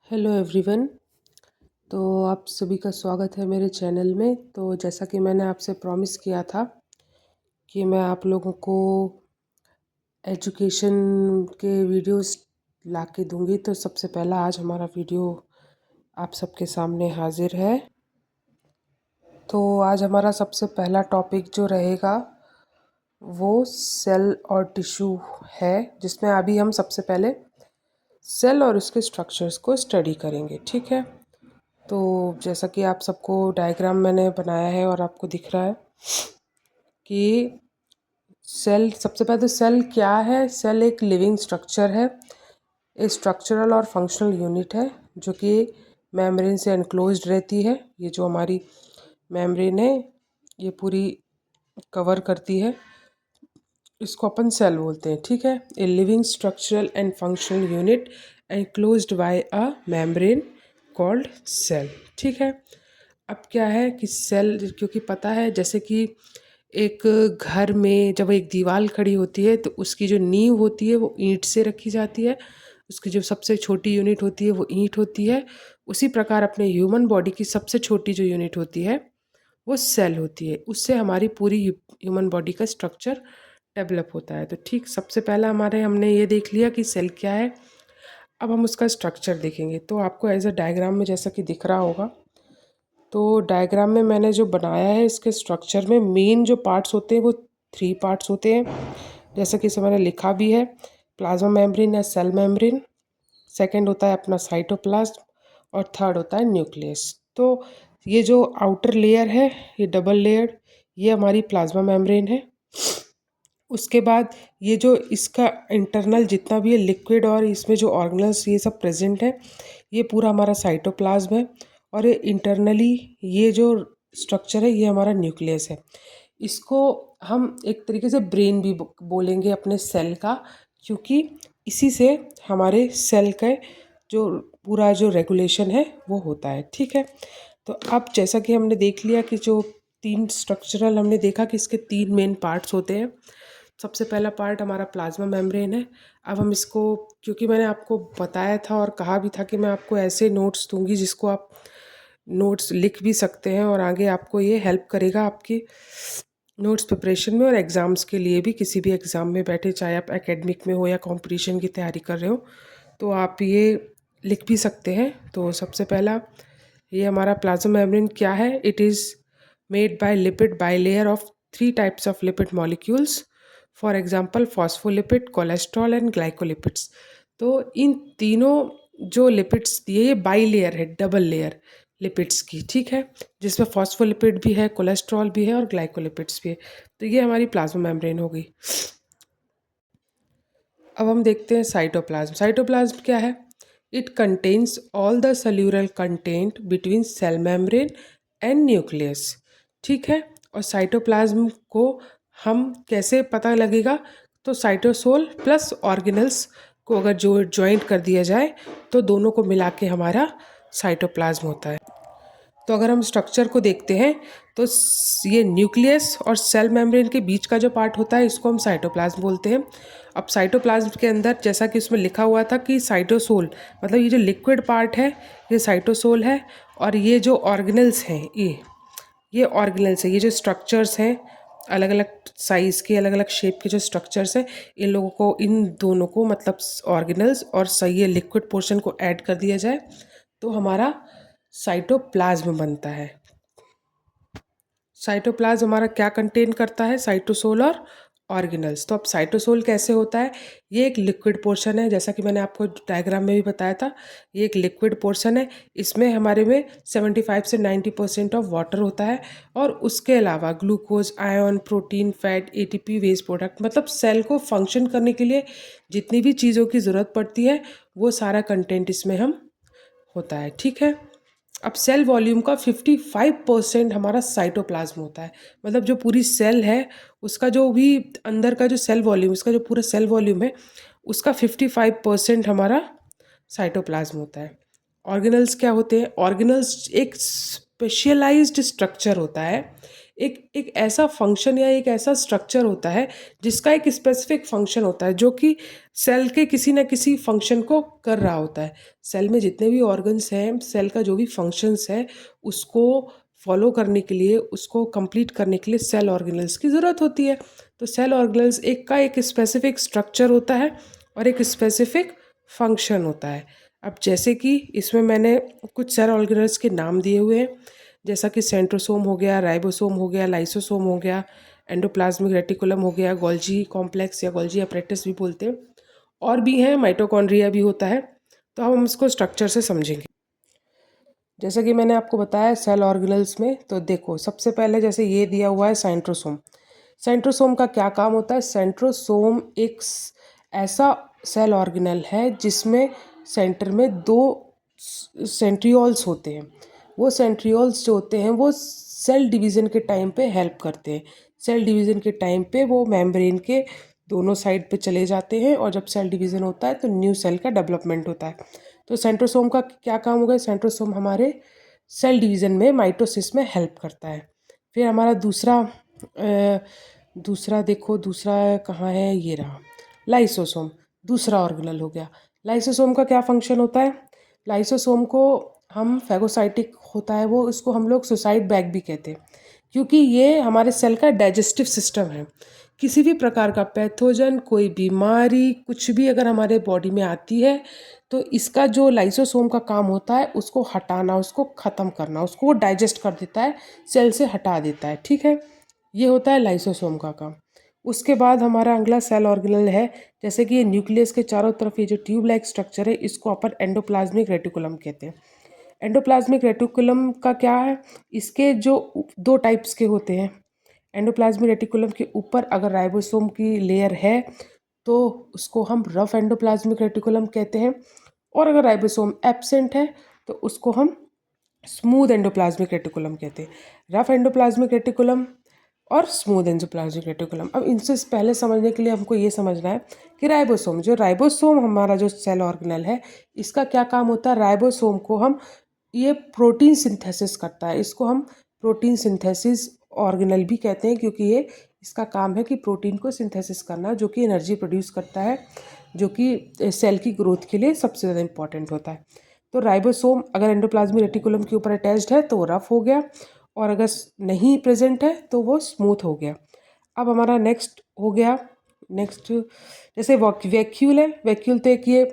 Hello everyone. तो आप सभी का स्वागत है मेरे चैनल में। तो जैसा कि मैंने आपसे प्रॉमिस किया था कि मैं आप लोगों को एजुकेशन के वीडियोस ला के दूँगी, तो सबसे पहला आज हमारा वीडियो आप सबके सामने हाजिर है। तो आज हमारा सबसे पहला टॉपिक जो रहेगा वो सेल और टिश्यू है, जिसमें अभी हम सबसे पहले सेल और उसके स्ट्रक्चर्स को स्टडी करेंगे। ठीक है। तो जैसा कि आप सबको डायग्राम मैंने बनाया है और आपको दिख रहा है कि सेल, सबसे पहले तो सेल क्या है। सेल एक लिविंग स्ट्रक्चर है, एक स्ट्रक्चरल और फंक्शनल यूनिट है जो कि मेम्ब्रेन से एनक्लोज्ड रहती है। ये जो हमारी मेम्ब्रेन है ये पूरी कवर करती है, इसको अपन सेल बोलते हैं। ठीक है। A living structural and functional unit enclosed by a membrane called cell. ठीक है। अब क्या है कि सेल, क्योंकि पता है जैसे कि एक घर में जब एक दीवार खड़ी होती है तो उसकी जो नींव होती है वो ईंट से रखी जाती है, उसकी जो सबसे छोटी यूनिट होती है वो ईंट होती है। उसी प्रकार अपने ह्यूमन बॉडी की सबसे छोटी जो यूनिट होती है वो सेल होती है। उससे हमारी पूरी ह्यूमन बॉडी का स्ट्रक्चर डेवलप होता है। तो ठीक, सबसे पहला हमने ये देख लिया कि सेल क्या है। अब हम उसका स्ट्रक्चर देखेंगे। तो आपको एज अ डायग्राम में जैसा कि दिख रहा होगा, तो डायग्राम में मैंने जो बनाया है इसके स्ट्रक्चर में मेन जो पार्ट्स होते हैं वो 3 पार्ट्स होते हैं, जैसा कि इसे मैंने लिखा भी है। प्लाज्मा मेम्ब्रेन या सेल मेम्ब्रेन, सेकंड होता है अपना साइटोप्लाज्म, और थर्ड होता है न्यूक्लियस। तो ये जो आउटर लेयर है ये डबल लेयर्ड, ये हमारी प्लाज्मा मेम्ब्रेन है। उसके बाद ये जो इसका इंटरनल जितना भी है लिक्विड और इसमें जो ऑर्गेनल्स ये सब प्रेजेंट है, ये पूरा हमारा साइटोप्लाज्म है। और ये इंटरनली ये जो स्ट्रक्चर है ये हमारा न्यूक्लियस है। इसको हम एक तरीके से ब्रेन भी बोलेंगे अपने सेल का, क्योंकि इसी से हमारे सेल का जो पूरा जो रेगुलेशन है वो होता है। ठीक है। तो अब जैसा कि हमने देख लिया कि जो 3 स्ट्रक्चरल, हमने देखा कि इसके 3 मेन पार्ट्स होते हैं। सबसे पहला पार्ट हमारा प्लाज्मा मेम्ब्रेन है। अब हम इसको, क्योंकि मैंने आपको बताया था और कहा भी था कि मैं आपको ऐसे नोट्स दूंगी जिसको आप नोट्स लिख भी सकते हैं और आगे आपको ये हेल्प करेगा आपकी नोट्स प्रिपरेशन में और एग्ज़ाम्स के लिए भी। किसी भी एग्ज़ाम में बैठे, चाहे आप एकेडमिक में हो या कंपटीशन की तैयारी कर रहे हो, तो आप ये लिख भी सकते हैं। तो सबसे पहला ये हमारा प्लाज्मा मेम्ब्रेन क्या है। It is made by lipid bilayer of 3 types of lipid molecules, for example phospholipid, cholesterol and glycolipids. तो इन तीनों जो लिपिड्स दिए, ये बाई लेयर है, डबल लेयर लिपिड्स की। ठीक है। जिसमें फॉस्फोलिपिड भी है, कोलेस्ट्रॉल भी है और ग्लाइकोलिपिड्स भी है। तो ये हमारी प्लाज्मा मेम्ब्रेन हो गई। अब हम देखते हैं साइटोप्लाज्म। साइटोप्लाज्म क्या है। It contains all the cellular content between cell membrane and nucleus. ठीक है। और साइटोप्लाज्म को हम कैसे पता लगेगा, तो साइटोसोल प्लस ऑर्गेनल्स को अगर जो ज्वाइंट कर दिया जाए तो दोनों को मिला के हमारा साइटोप्लाज्म होता है। तो अगर हम स्ट्रक्चर को देखते हैं तो ये न्यूक्लियस और सेल मेम्ब्रेन के बीच का जो पार्ट होता है इसको हम साइटोप्लाज्म बोलते हैं। अब साइटोप्लाज्म के अंदर, जैसा कि उसमें लिखा हुआ था कि साइटोसोल, मतलब ये जो लिक्विड पार्ट है ये साइटोसोल है, और ये जो ऑर्गेनल्स हैं ये ऑर्गेनल्स है। ये जो स्ट्रक्चर्स हैं अलग अलग साइज़ के, अलग अलग शेप के जो स्ट्रक्चर्स हैं, इन लोगों को, इन दोनों को, मतलब ऑर्गेनल्स और सही लिक्विड पोर्शन को ऐड कर दिया जाए तो हमारा साइटोप्लाज्म बनता है। साइटोप्लाज्म हमारा क्या कंटेन करता है, साइटोसोल और ऑर्गेनल्स। तो अब साइटोसोल कैसे होता है, ये एक लिक्विड पोर्शन है, जैसा कि मैंने आपको डायग्राम में भी बताया था। ये एक लिक्विड पोर्शन है, इसमें हमारे में 75 से 90% ऑफ वाटर होता है, और उसके अलावा glucose, ion, protein, fat, ATP, waste product, मतलब सेल को फंक्शन करने के लिए जितनी भी चीज़ों की ज़रूरत पड़ती है वो सारा कंटेंट इसमें हम होता है। ठीक है। अब सेल वॉल्यूम का 55% हमारा साइटोप्लाज्म होता है। मतलब जो पूरी सेल है उसका जो भी अंदर का जो सेल वॉल्यूम, उसका जो पूरा सेल वॉल्यूम है उसका 55% हमारा साइटोप्लाज्म होता है। ऑर्गेनल्स क्या होते हैं। ऑर्गेनल्स एक स्पेशलाइज्ड स्ट्रक्चर होता है, एक एक ऐसा फंक्शन या एक ऐसा स्ट्रक्चर होता है जिसका एक स्पेसिफिक फंक्शन होता है, जो कि सेल के किसी न किसी फंक्शन को कर रहा होता है। सेल में जितने भी ऑर्गन्स हैं, सेल का जो भी फंक्शंस है, उसको फॉलो करने के लिए, उसको कंप्लीट करने के लिए सेल ऑर्गेनल्स की ज़रूरत होती है। तो सेल ऑर्गेनल्स एक का एक स्पेसिफिक स्ट्रक्चर होता है और एक स्पेसिफिक फंक्शन होता है। अब जैसे कि इसमें मैंने कुछ सेल ऑर्गेनल्स के नाम दिए हुए हैं, जैसा कि सेंट्रोसोम हो गया, राइबोसोम हो गया, लाइसोसोम हो गया, एंडोप्लाज्मिक रेटिकुलम हो गया, गोल्जी कॉम्प्लेक्स या गोल्जी अपरेटस भी बोलते हैं, और भी हैं, माइटोकॉन्ड्रिया भी होता है। तो हम इसको स्ट्रक्चर से समझेंगे। जैसे कि मैंने आपको बताया सेल ऑर्गेनल्स में, तो देखो सबसे पहले जैसे ये दिया हुआ है सेंट्रोसोम। सेंट्रोसोम का क्या काम होता है? सेंट्रोसोम एक ऐसा सेल ऑर्गेनल है जिसमें सेंटर में दो सेंट्रियोल्स होते हैं। वो सेंट्रियोल्स जो होते हैं वो सेल डिवीज़न के टाइम पे हेल्प करते हैं। सेल डिवीज़न के टाइम पे वो मेम्ब्रेन के दोनों साइड पे चले जाते हैं, और जब सेल डिवीज़न होता है तो न्यू सेल का डेवलपमेंट होता है। तो सेंट्रोसोम का क्या काम होगा? सेंट्रोसोम हमारे सेल डिवीज़न में, माइटोसिस में हेल्प करता है। फिर हमारा दूसरा देखो, दूसरा कहाँ है? ये रहा, लाइसोसोम। दूसरा ऑर्गेनल हो गया। लाइसोसोम का क्या फंक्शन होता है? लाइसोसोम को हम फैगोसाइटिक होता है वो, इसको हम लोग सुसाइड बैग भी कहते हैं, क्योंकि ये हमारे सेल का डाइजेस्टिव सिस्टम है। किसी भी प्रकार का पैथोजन, कोई बीमारी, कुछ भी अगर हमारे बॉडी में आती है, तो इसका जो लाइसोसोम का काम होता है उसको हटाना, उसको ख़त्म करना, उसको वो डाइजेस्ट कर देता है, सेल से हटा देता है। ठीक है, ये होता है लाइसोसोम का काम। उसके बाद हमारा अगला सेल ऑर्गेनल है, जैसे कि ये न्यूक्लियस के चारों तरफ ये जो ट्यूब लाइक स्ट्रक्चर है, इसको अपन एंडोप्लाज्मिक रेटिकुलम कहते हैं। एंडोप्लाज्मिक रेटिकुलम का क्या है? इसके जो दो टाइप्स के होते हैं। एंडोप्लाज्मिक रेटिकुलम के ऊपर अगर राइबोसोम की लेयर है तो उसको हम रफ एंडोप्लाज्मिक रेटिकुलम कहते हैं, और अगर राइबोसोम एब्सेंट है तो उसको हम स्मूथ एंडोप्लाज्मिक रेटिकुलम कहते हैं। रफ एंडोप्लाज्मिक रेटिकुलम और स्मूथ एंडोप्लाज्मिक रेटिकुलम। अब इनसे पहले समझने के लिए हमको ये समझना है कि राइबोसोम हमारा जो सेल ऑर्गेनल है, इसका क्या काम होता है? राइबोसोम को हम, ये प्रोटीन सिंथेसिस करता है, इसको हम प्रोटीन सिंथेसिस ऑर्गेनल भी कहते हैं, क्योंकि ये इसका काम है कि प्रोटीन को सिंथेसिस करना, जो कि एनर्जी प्रोड्यूस करता है, जो कि सेल की ग्रोथ के लिए सबसे ज़्यादा इम्पॉर्टेंट होता है। तो राइबोसोम अगर एंडोप्लाज्मिक रेटिकुलम के ऊपर अटैच्ड है तो वो रफ हो गया, और अगर नहीं प्रेजेंट है तो वो स्मूथ हो गया। अब हमारा नेक्स्ट हो गया, नेक्स्ट जैसे वैक्यूल है। वैक्यूल तो एक ये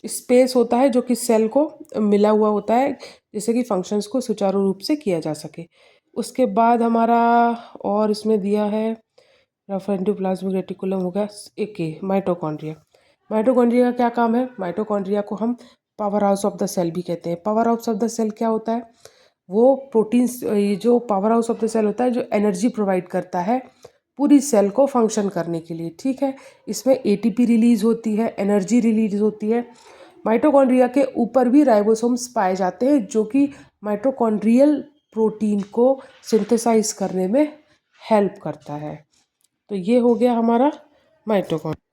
स्पेस होता है जो कि सेल को मिला हुआ होता है, जैसे कि फंक्शंस को सुचारू रूप से किया जा सके। उसके बाद हमारा और इसमें दिया है रफ एंडोप्लाज्मिक रेटिकुलम हो गया, एक माइटोकॉन्ड्रिया। माइटोकॉन्ड्रिया का क्या काम है? माइटोकॉन्ड्रिया को हम powerhouse of the cell भी कहते हैं। Powerhouse of the cell क्या होता है? वो प्रोटीन्स, ये जो powerhouse of the cell होता है, जो एनर्जी प्रोवाइड करता है पूरी सेल को फंक्शन करने के लिए। ठीक है, इसमें एटीपी रिलीज होती है, एनर्जी रिलीज होती है। माइटोकॉन्ड्रिया के ऊपर भी राइबोसोम्स पाए जाते हैं, जो कि माइटोकॉन्ड्रियल प्रोटीन को सिंथेसाइज करने में हेल्प करता है। तो ये हो गया हमारा माइटोकॉन्ड्रिया।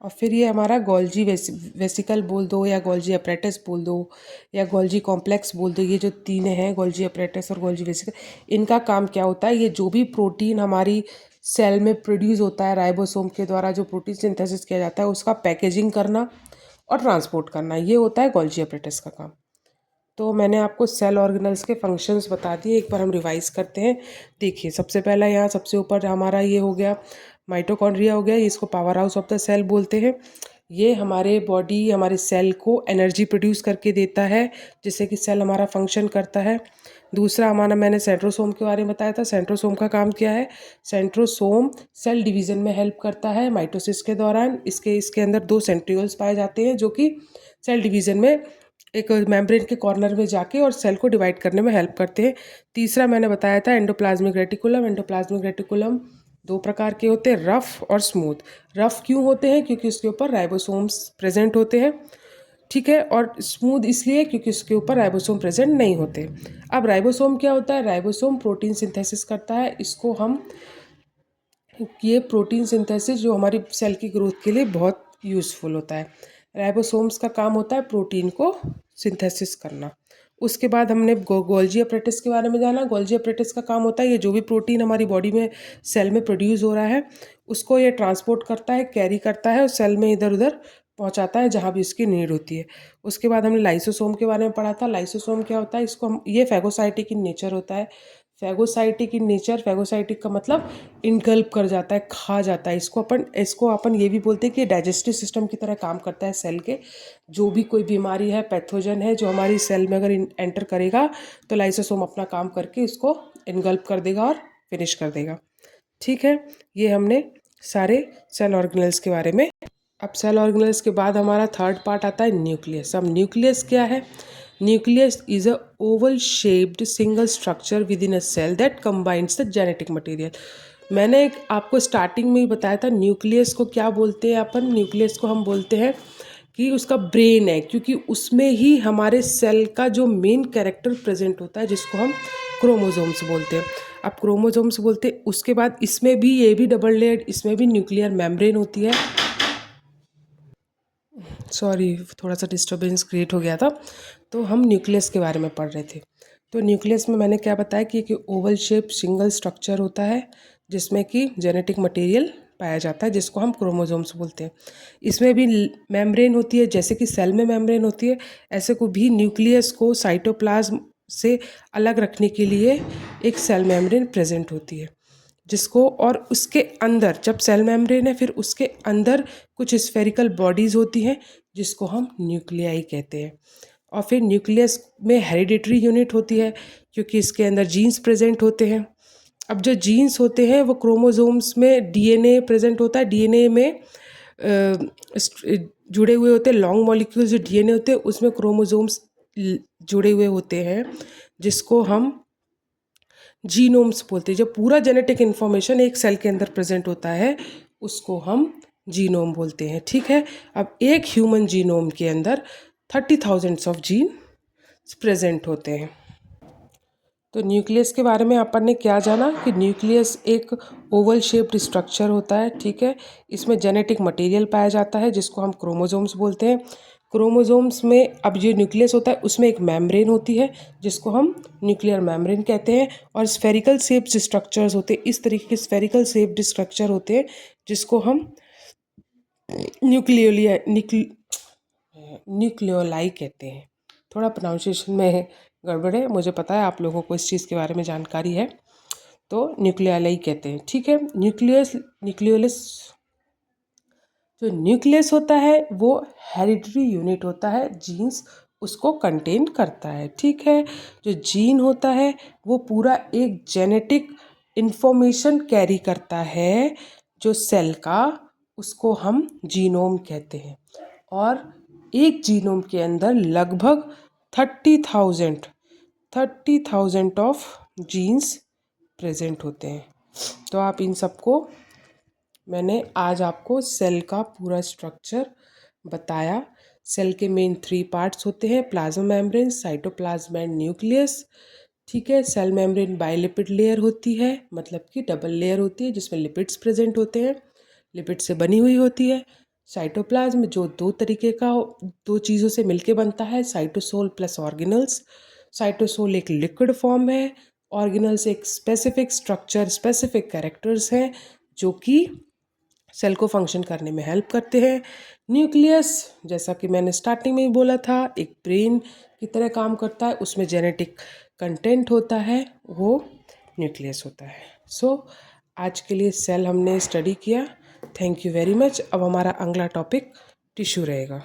और फिर ये हमारा गोल्जी वेसिकल बोल दो, या गोल्जी अपरेटस बोल दो, या गोल्जी कॉम्प्लेक्स बोल दो, ये जो तीन हैं, गोल्जी अपरेटस और गोल्जी वेसिकल, इनका काम क्या होता है? ये जो भी प्रोटीन हमारी सेल में प्रोड्यूस होता है राइबोसोम के द्वारा, जो प्रोटीन सिंथेसिस किया जाता है, उसका पैकेजिंग करना और ट्रांसपोर्ट करना, ये होता है गोल्जी अपरेटस का काम। तो मैंने आपको सेल ऑर्गेनल्स के फंक्शंस बता दिए, एक बार हम रिवाइज करते हैं। देखिए, सबसे पहला यहाँ सबसे ऊपर हमारा ये हो गया माइटोकॉन्ड्रिया हो गया, इसको powerhouse of the cell बोलते हैं। ये हमारे बॉडी, हमारे सेल को एनर्जी प्रोड्यूस करके देता है, जिससे कि सेल हमारा फंक्शन करता है। दूसरा हमारा, मैंने सेंट्रोसोम के बारे में बताया था। सेंट्रोसोम का काम क्या है? सेंट्रोसोम सेल डिवीज़न में हेल्प करता है माइटोसिस के दौरान। इसके अंदर दो सेंट्रियोल्स पाए जाते हैं, जो कि सेल डिवीज़न में एक मेम्ब्रेन के कॉर्नर में जाके और सेल को डिवाइड करने में हेल्प करते हैं। तीसरा मैंने बताया था एंडोप्लाज्मिक रेटिकुलम। एंडोप्लाज्मिक रेटिकुलम दो प्रकार के होते हैं, रफ और स्मूथ। रफ क्यों होते हैं? क्योंकि उसके ऊपर राइबोसोम्स प्रेजेंट होते हैं। ठीक है, और स्मूथ इसलिए क्योंकि उसके ऊपर राइबोसोम प्रेजेंट नहीं होते। अब राइबोसोम क्या होता है? राइबोसोम प्रोटीन सिंथेसिस करता है। इसको हम, ये प्रोटीन सिंथेसिस जो हमारी सेल की ग्रोथ के लिए बहुत यूज़फुल होता है। राइबोसोम्स का काम होता है प्रोटीन को सिंथेसिस करना। उसके बाद हमने गोल्जी अपरेटिस के बारे में जाना। गोल्जी अपरेटिस का काम होता है ये जो भी प्रोटीन हमारी बॉडी में सेल में प्रोड्यूस हो रहा है उसको ये ट्रांसपोर्ट करता है, कैरी करता है और सेल में इधर उधर पहुंचाता है जहाँ भी इसकी नीड होती है। उसके बाद हमने लाइसोसोम के बारे में पढ़ा था। लाइसोसोम क्या होता है, इसको हम ये फैगोसाइटिक इन नेचर होता है। फैगोसाइटिक इन नेचर, फैगोसाइटिक का मतलब इनगल्प कर जाता है, खा जाता है। इसको अपन ये भी बोलते हैं कि डाइजेस्टिव सिस्टम की तरह काम करता है सेल के। जो भी कोई बीमारी है, पैथोजन है जो हमारी सेल में अगर एंटर करेगा तो लाइसोसोम अपना काम करके इसको इनगल्प कर देगा और फिनिश कर देगा। ठीक है, ये हमने सारे सेल ऑर्गेनेल्स के बारे में। अब सेल ऑर्गेनेल्स के बाद हमारा थर्ड पार्ट आता है न्यूक्लियस। अब न्यूक्लियस क्या है? Nucleus is a oval shaped single structure within a cell that combines the genetic material. मैंने आपको स्टार्टिंग में ही बताया था न्यूक्लियस को क्या बोलते हैं अपन। न्यूक्लियस को हम बोलते हैं कि उसका ब्रेन है, क्योंकि उसमें ही हमारे सेल का जो मेन कैरेक्टर प्रेजेंट होता है जिसको हम क्रोमोसोम्स बोलते हैं। अब क्रोमोसोम्स बोलते हैं, उसके बाद इसमें भी ये भी डबल लेयर्ड, इसमें भी न्यूक्लियर मेम्ब्रेन होती है। सॉरी, थोड़ा सा डिस्टर्बेंस क्रिएट हो गया था। तो हम न्यूक्लियस के बारे में पढ़ रहे थे। तो न्यूक्लियस में मैंने क्या बताया कि ओवल शेप सिंगल स्ट्रक्चर होता है जिसमें कि जेनेटिक मटेरियल पाया जाता है जिसको हम क्रोमोसोम्स बोलते हैं। इसमें भी मेम्ब्रेन होती है, जैसे कि सेल में मेम्ब्रेन होती है ऐसे को भी न्यूक्लियस को साइटोप्लाज्म से अलग रखने के लिए एक सेल मेम्ब्रेन प्रेजेंट होती है जिसको, और उसके अंदर जब सेल मेम्ब्रेन है फिर उसके अंदर कुछ स्फेरिकल बॉडीज़ होती हैं जिसको हम न्यूक्लियाई कहते हैं। और फिर न्यूक्लियस में हेरिडिटरी यूनिट होती है क्योंकि इसके अंदर जीन्स प्रेजेंट होते हैं। अब जो जीन्स होते हैं वो क्रोमोसोम्स में डीएनए प्रेजेंट होता है। डीएनए में जुड़े हुए होते हैं लॉन्ग मॉलिक्यूल्स, जो डीएनए होते हैं उसमें क्रोमोसोम्स जुड़े हुए होते हैं जिसको हम जीनोम्स बोलते हैं। जब पूरा जेनेटिक इन्फॉर्मेशन एक सेल के अंदर प्रेजेंट होता है उसको हम जीनोम बोलते हैं। ठीक है, अब एक ह्यूमन जीनोम के अंदर 30,000 ऑफ जीन प्रेजेंट होते हैं। तो न्यूक्लियस के बारे में अपन ने क्या जाना कि न्यूक्लियस एक ओवल शेप्ड स्ट्रक्चर होता है। ठीक है, इसमें जेनेटिक मटेरियल पाया जाता है जिसको हम क्रोमोसोम्स बोलते हैं। क्रोमोसोम्स में अब जो न्यूक्लियस होता है उसमें एक मेम्ब्रेन होती है जिसको हम न्यूक्लियर मेम्ब्रेन कहते हैं। और स्फेरिकल शेप्ड स्ट्रक्चर्स होते हैं, इस तरीके के स्फेरिकल शेप्ड स्ट्रक्चर होते हैं जिसको हम न्यूक्लियोलाई कहते हैं। थोड़ा प्रोनाउंसिएशन में गड़बड़ है, मुझे पता है आप लोगों को इस चीज़ के बारे में जानकारी है, तो न्यूक्लियोलाई कहते हैं। ठीक है, न्यूक्लियोलस जो न्यूक्लियस होता है वो हेरिडिटरी यूनिट होता है, जीन्स उसको कंटेन करता है। ठीक है, जो जीन होता है वो पूरा एक जेनेटिक इन्फॉर्मेशन कैरी करता है जो सेल का, उसको हम जीनोम कहते हैं। और एक जीनोम के अंदर लगभग 30,000 ऑफ जीन्स प्रेजेंट होते हैं। तो आप इन सबको, मैंने आज आपको सेल का पूरा स्ट्रक्चर बताया। सेल के मेन 3 पार्ट्स होते हैं, plasma membrane, cytoplasm and nucleus. ठीक है, सेल मेम्ब्रेन बाइलिपिड लेयर होती है, मतलब कि डबल लेयर होती है जिसमें लिपिड्स प्रेजेंट होते हैं, लिपिड से बनी हुई होती है। साइटोप्लाज्म जो दो चीज़ों से मिलके बनता है, साइटोसोल प्लस ऑर्गेनल्स। साइटोसोल एक लिक्विड फॉर्म है, ऑर्गेनल्स एक स्पेसिफिक स्ट्रक्चर, स्पेसिफिक कैरेक्टर्स हैं जो कि सेल को फंक्शन करने में हेल्प करते हैं। न्यूक्लियस जैसा कि मैंने स्टार्टिंग में ही बोला था एक ब्रेन की तरह काम करता है, उसमें जेनेटिक कंटेंट होता है, वो न्यूक्लियस होता है। सो आज के लिए सेल हमने स्टडी किया। Thank you very much. अब हमारा अगला टॉपिक टिश्यू रहेगा।